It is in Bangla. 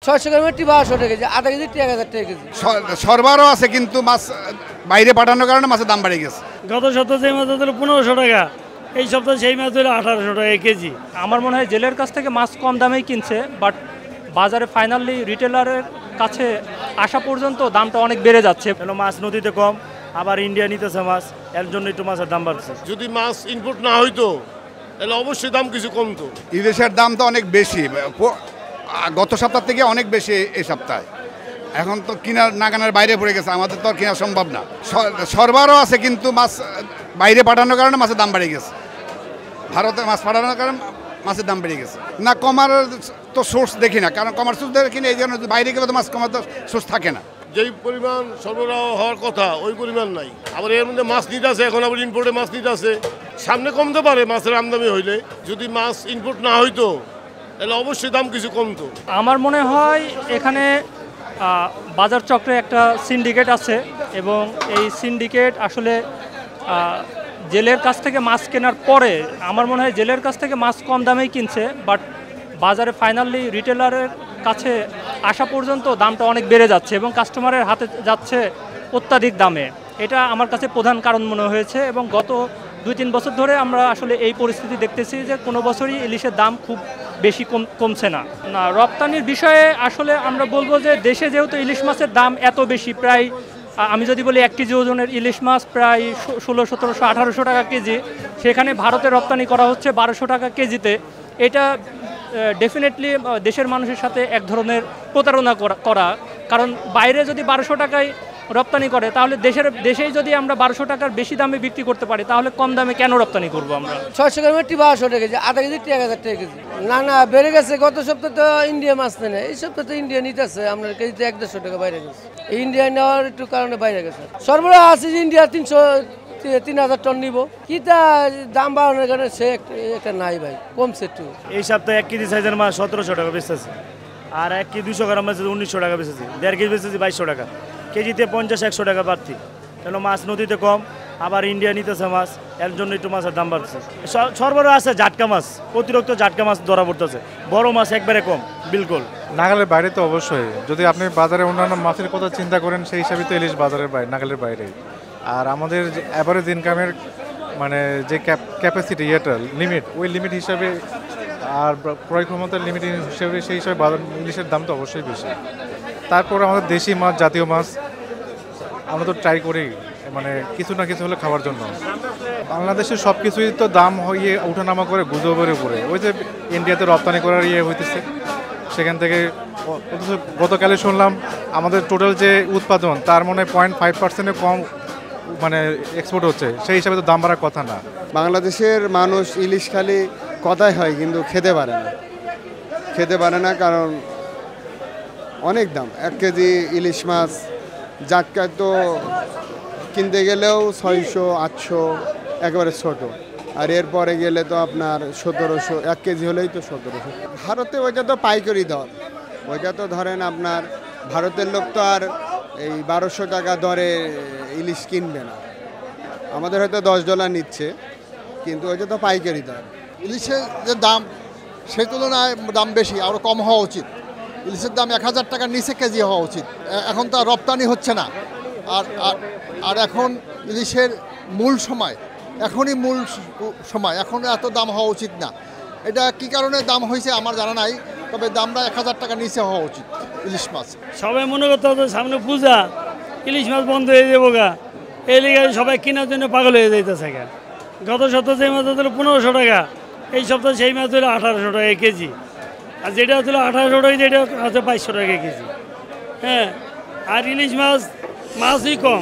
600 গ্রামের 1200 টাকা কেজি, আধা কেজি 1000 টাকা কেজি। সরবরাহ আছে কিন্তু মাছ বাইরে পাঠানোর কারণে মাছের দাম বেড়ে গেছে। গত সপ্তাহে যে মাছ হলো 1500 টাকা, এই সপ্তাহে সেই মাছ হলো 1800 টাকা কেজি। আমার মনে হয় জেলের কাছ থেকে মাছ কম দামেই কিনছে, বাট বাজারে ফাইনালি রিটেলারের কাছে আসা পর্যন্ত দামটা অনেক বেড়ে যাচ্ছে। মাছ নদীতে কম, আবার ইন্ডিয়া নিতেছে মাছ, এর জন্য একটু মাছের দাম বাড়ছে। যদি মাছ ইনপুট না হইতো তাহলে অবশ্যই দাম কিছু কমতো। ইলিশের দাম তো অনেক বেশি, গত সপ্তাহ থেকে অনেক বেশি এই সপ্তাহে। এখন তো কিনার নাগানের বাইরে পড়ে গেছে, আমাদের তো আর কেনা সম্ভব না। সরবরাহ আছে কিন্তু মাছ বাইরে পাঠানোর কারণে মাছের দাম বেড়ে গেছে। ভারতে মাছ পাঠানোর কারণে মাছের দাম বেড়ে গেছে। না কমার তো সোর্স দেখি না, কারণ কমার সোর্স দেখি না, এই জন্য বাইরে গেলে তো মাছ কমার তো সোর্স থাকে না। যেই পরিমাণ সরবরাহ হওয়ার কথা ওই পরিমাণ নাই। আবার এর মধ্যে মাছ নিতে আছে, এখন আবার ইনপুটে মাছ নিতে আছে। সামনে কমতে পারে মাছের আমদানি হইলে, যদি মাছ ইনপুট না হইতো তাহলে অবশ্যই দাম কিছু কমতো। আমার মনে হয় এখানে বাজার চক্রে একটা সিন্ডিকেট আছে, এবং এই সিন্ডিকেট আসলে জেলের কাছ থেকে মাছ কেনার পরে আমার মনে হয় জেলের কাছ থেকে মাছ কম দামেই কিনছে, বাট বাজারে ফাইনালি রিটেলারের কাছে আসা পর্যন্ত দামটা অনেক বেড়ে যাচ্ছে এবং কাস্টমারের হাতে যাচ্ছে অত্যাধিক দামে। এটা আমার কাছে প্রধান কারণ মনে হয়েছে, এবং গত 2-3 বছর ধরে আমরা আসলে এই পরিস্থিতি দেখতেছি যে কোনো বছরই ইলিশের দাম খুব বেশি কমছে না। রপ্তানির বিষয়ে আসলে আমরা বলবো যে দেশে যেহেতু ইলিশ মাছের দাম এত বেশি, প্রায় আমি যদি বলি 1 কেজি ওজনের ইলিশ মাছ প্রায় 1600, 1700, 1800 টাকা কেজি, সেখানে ভারতে রপ্তানি করা হচ্ছে 1200 টাকা কেজিতে। এটা ডেফিনেটলি দেশের মানুষের সাথে এক ধরনের প্রতারণা করা, কারণ বাইরে যদি 1200 টাকায় রপ্তানি করে, তাহলে দেশেই যদি আমরা 1200 টাকার বেশি দামে বিক্রি করতে পারি, তাহলে কম দামে কেন রপ্তানি করবো আমরা? 600 গ্রামের 1200 টাকা কেজি, আধা কেজি 1000 টাকা কেজি। না বেড়ে গেছে। গত সপ্তাহে তো ইন্ডিয়া মাছ নেয়, এই সপ্তাহে তো ইন্ডিয়া নিতেছে আপনার কেজিতে 150 টাকা বাইরে গেছে। ইন্ডিয়া নেওয়ার একটু কারণে বাইরে গেছে। সরবরাহ আছে যে ইন্ডিয়া 3000 টন নিব, কি তা দাম বাড়ানোর কারণে সে একটা নাই ভাই, কমছে একটু। এই সপ্তাহে 1 কেজি সাইজের মাছ 1700 টাকা বেচতেছে, আর 1 কেজি 200 গ্রাম মাছ 1900 টাকা বেচেছে, 1.5 কেজি বেচেছি 2200 টাকা কেজিতে, 50-100 টাকা বাড়তি। মাছ নদীতে কম, আবার ইন্ডিয়া নিতেছে মাছ, এর জন্য একটু মাছের দাম বাড়ছে। সরবরাহ আছে জাটকা মাছ, অতিরিক্ত জাটকা মাছ ধরা পড়তেছে, বড় মাছ একবারে কম বিলকুল। নাগালের বাইরে তো অবশ্যই, যদি আপনি বাজারে অন্যান্য মাছের কথা চিন্তা করেন সেই হিসাবে তো ইলিশ বাজারের বাইরে, নাগালের বাইরে। আর আমাদের অ্যাভারেজ ইনকামের মানে যে ক্যাপাসিটি, এটা লিমিট, ওই লিমিট হিসাবে আর ক্রয় ক্ষমতার লিমিট হিসাবে সেই হিসাবে ইলিশের দাম তো অবশ্যই বেশি। তারপরে আমাদের দেশি মাছ, জাতীয় মাছ আমরা তো ট্রাই করি মানে কিছু না কিছু হলে খাওয়ার জন্য। বাংলাদেশের সব কিছুই তো দাম হয়ে ওঠানামা করে গুজবের উপরে। ওই যে ইন্ডিয়াতে রপ্তানি করার হইতেছে, সেখান থেকে গতকালে শুনলাম আমাদের টোটাল যে উৎপাদন তার মনে 0.5% কম মানে এক্সপোর্ট হচ্ছে, সেই হিসাবে তো দাম বাড়ার কথা না। বাংলাদেশের মানুষ ইলিশ খালি কথাই হয়, কিন্তু খেতে পারে না, কারণ অনেক দাম। 1 কেজি ইলিশ মাছ জাটকায় তো কিনতে গেলেও 600-800, একেবারে ছোট, আর এরপরে গেলে তো আপনার 1700, 1 কেজি হলেই তো 1700। ভারতে ওইটা তো পাইকারি দর, ওইটা তো ধরেন আপনার ভারতের লোক তো আর এই 1200 টাকা দরে ইলিশ কিনবে না। আমাদের হয়তো $10 নিচ্ছে, কিন্তু ওইটা তো পাইকারি দর। ইলিশের যে দাম সেই তুলনায় দাম বেশি, আরও কম হওয়া উচিত। ইলিশের দাম 1000 টাকার নিচে কেজি হওয়া উচিত। এখন তো রপ্তানি হচ্ছে না, আর এখন ইলিশের মূল সময়, এখনই মূল সময়, এখন এত দাম হওয়া উচিত না। এটা কি কারণে দাম হয়েছে আমার জানা নাই, তবে দামটা 1000 টাকার নিচে হওয়া উচিত ইলিশ মাছ। সবাই মনে করতে হবে সামনে পূজা, ইলিশ মাছ বন্ধ হয়ে যাবো গা, এই লিগে সবাই কেনার জন্য পাগল হয়ে যাইতেছে গা। গত সপ্তাহে যে মাছ হলো 1500 টাকা, এই সপ্তাহে সেই মাছ হলো 1800 টাকা কেজি, আর যেটা হলো 1800 টাকা, যেটা আছে 2200 টাকা কেজি। হ্যাঁ, আর ইলিশ মাছই কম।